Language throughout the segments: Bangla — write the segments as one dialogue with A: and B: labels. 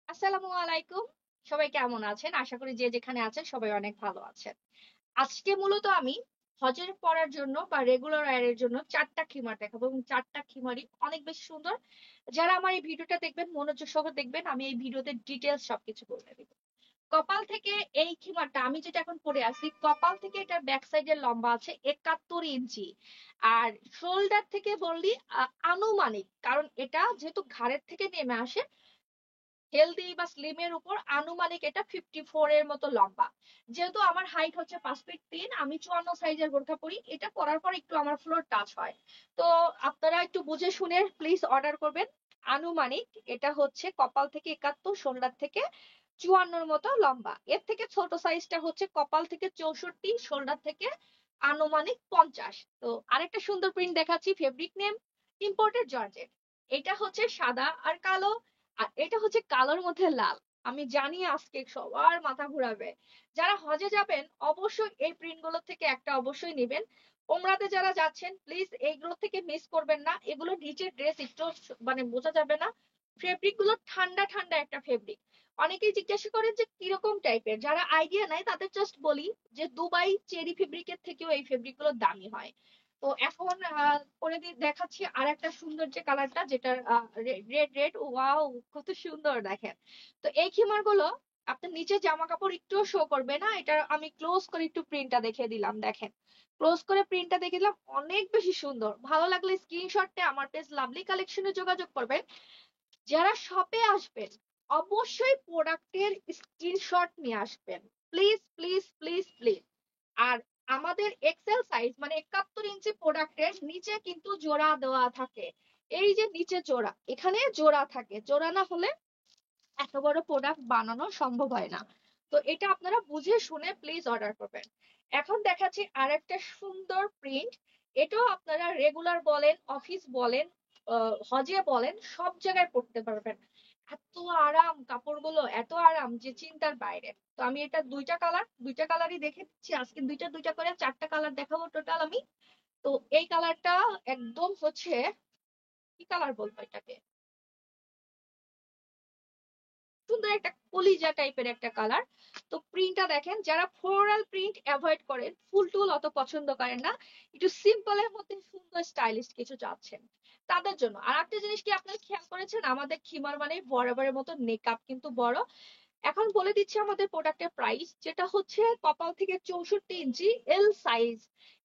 A: আসসালামু আলাইকুম। সবাই কেমন আছেন? আশা করি যে যেখানে আছেন সবাই অনেক ভালো আছেন। আজকে মূলত আমি হজের পড়ার জন্য বা রেগুলার ওয়্যার এর জন্য ৪ টা খিমার দেখাবো এবং ৪ টা খিমারই অনেক বেশি সুন্দর। যারা আমার এই ভিডিওটা দেখবেন মনোযোগ সহ দেখবেন, আমি এই ভিডিওতে ডিটেইলস সবকিছু বলে দিব। কপাল থেকে এই খিমারটা আমি যেটা এখন পরে আছি, কপাল থেকে এটার ব্যাক সাইডের লম্বা আছে ৭১ ইঞ্চি। আর শোল্ডার থেকে বললি আনুমানিক, কারণ এটা যেহেতু ঘাড়ের থেকে নেমে আসে, হেলদি বা স্লিম এর উপর আনুমানিক এটা 54 এর মতো লম্বা। যেহেতু আমার হাইট হচ্ছে 5 ফিট 3, আমি 54 সাইজের বোরখা পরি, এটা পরার পর একটু আমার ফ্লোর টাচ হয়। তো আপনারা একটু বুঝে শুনে প্লিজ অর্ডার করবেন। আনুমানিক এটা হচ্ছে কপাল থেকে ৭১, শোল্ডার থেকে 54 মতো লম্বা। এর থেকে ছোট সাইজটা হচ্ছে কপাল থেকে 64, শোল্ডার থেকে আনুমানিক 50। তো আরেকটা সুন্দর প্রিন্ট দেখাচ্ছি, ফেব্রিক নেম ইম্পোর্টেড জর্জেট। এটা হচ্ছে সাদা আর কালো, আর এটা হচ্ছে কালোর মধ্যে লাল। আমি জানি আজকে সবার মাথা ঘুরাবে। যারা হজে যাবেন অবশ্যই এই প্রিন্ট গুলো থেকে একটা অবশ্যই নেবেন। ওমরাতে যারা যাচ্ছেন প্লিজ এইগুলো থেকে মিস করবেন না। এগুলো নিচের ড্রেস একটু মানে বোঝা যাবে না। ফেব্রিক গুলো ঠান্ডা ঠান্ডা একটা ফেব্রিক। অনেকেই জিজ্ঞাসা করেন যে কিরকম টাইপের, যারা আইডিয়া নাই তাদের জাস্ট বলি যে দুবাই চেরি ফেব্রিকের থেকেও এই ফেব্রিক গুলো দামি হয়। তো এখন করে দেখাচ্ছি আর একটা সুন্দর যে কালারটা, যেটা রেড রেড, ওয়াও কত সুন্দর দেখেন। তো এই খিমার গুলো আপনার নিচে জামা কাপড় একটুও শো করবে না। এটা আমি ক্লোজ করে একটু প্রিন্টটা দেখিয়ে দিলাম, দেখেন ক্লোজ করে প্রিন্টটা দেখে দিলাম, অনেক বেশি সুন্দর। ভালো লাগলে স্ক্রিনশটে আমার পেজ লাভলি কালেকশনে যোগাযোগ করবেন। যারা শপে আসবেন অবশ্যই প্রোডাক্টের স্ক্রিনশট নিয়ে আসবেন, প্লিজ প্লিজ প্লিজ প্লিজ। আর আমাদের এক্সেল সাইজ মানে ৭১ ইঞ্চি প্রোডাক্টের নিচে কিন্তু জোড়া দেওয়া থাকে। এই যে নিচে জোড়া, এখানে জোড়া থাকে, জোড়া না হলে এত বড় প্রোডাক্ট বানানো সম্ভব হয় না। তো এটা আপনারা বুঝে শুনে প্লিজ অর্ডার করবেন। এখন দেখাচ্ছি আর একটা সুন্দর প্রিন্ট। এটাও আপনারা রেগুলার বলেন, অফিস বলেন, হজে বলেন, সব জায়গায় পড়তে পারবেন। এত আরাম কাপড়গুলো, এত আরাম যে চিন্তার বাইরে। তো আমি এটা দুইটা কালারই দেখে দিচ্ছি আজকে, দুইটা দুইটা করে 4টা কালার দেখাবো টোটাল আমি। তো এই কালারটা একদম হচ্ছে, কি কালার বলবো এটাকে, সুন্দর একটা কলিজা টাইপের একটা কালার। তো প্রিন্টটা দেখেন, যারা ফ্লোরাল প্রিন্ট অ্যাভয়েড করেন, ফুল টুল অত পছন্দ করেন না, একটু সিম্পল এর মধ্যে সুন্দর স্টাইলিশ কিছু চাচ্ছেন, তাদের জন্য। আর একটা জিনিস কি আপনারা খেয়াল করেছেন, আমাদের খিমার মানে বরাবরের মতো নেকআপ কিন্তু বড়। এখন বলে দিচ্ছি আমাদের প্রোডাক্টের প্রাইস, যেটা হচ্ছে কপাল থেকে 64 ইঞ্চি এল সাইজ।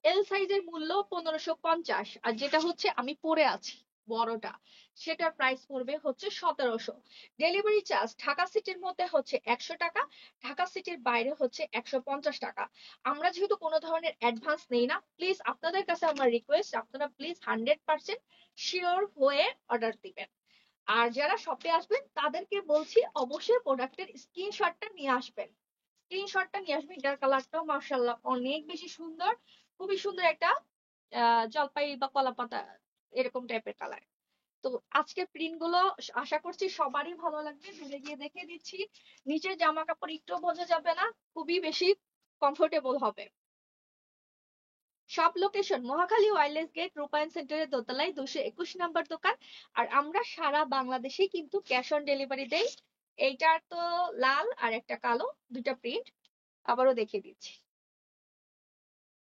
A: এল সাইজের মূল্য 1550, আর যেটা হচ্ছে আমি পরে আছি বড়টা, সেটার প্রাইস পড়বে হচ্ছে 1700। ডেলিভারি চার্জ ঢাকা সিটির মধ্যে হচ্ছে 100 টাকা, ঢাকা সিটির বাইরে হচ্ছে 150 টাকা। আমরা যেহেতু কোনো ধরনের অ্যাডভান্স নেই না, প্লিজ আপনাদের কাছে আমার রিকোয়েস্ট, আপনারা প্লিজ 100% শিওর হয়ে অর্ডার দিবেন। আর যারা শপে আসবেন তাদেরকে বলছি অবশ্যই প্রোডাক্টের স্ক্রিনশটটা নিয়ে আসবেন। স্ক্রিনশটটা নিয়ে আসবেন। এটার কালারটাও মার্শাল্লাহ অনেক বেশি সুন্দর, খুবই সুন্দর একটা জলপাই বা কলা পাতা এরকম টাইপের কালার। তো আজকের প্রিন্ট গুলো আশা করছি সবারই ভালো লাগবে। ধরে গিয়ে দেখে দিচ্ছি, নিচের জামা কাপড় একটু বোঝা যাবে না, খুবই বেশি কমফোর্টেবল হবে। সব লোকেশন মহাখালী ওয়্যারলেস গেট, রূপায়ণ সেন্টারের দোতলায় 221 নম্বর দোকান। আর আমরা সারা বাংলাদেশে কিন্তু ক্যাশ অন ডেলিভারি দেই। এইটার তো লাল আর একটা কালো, দুইটা প্রিন্ট আবারও দেখিয়ে দিচ্ছি।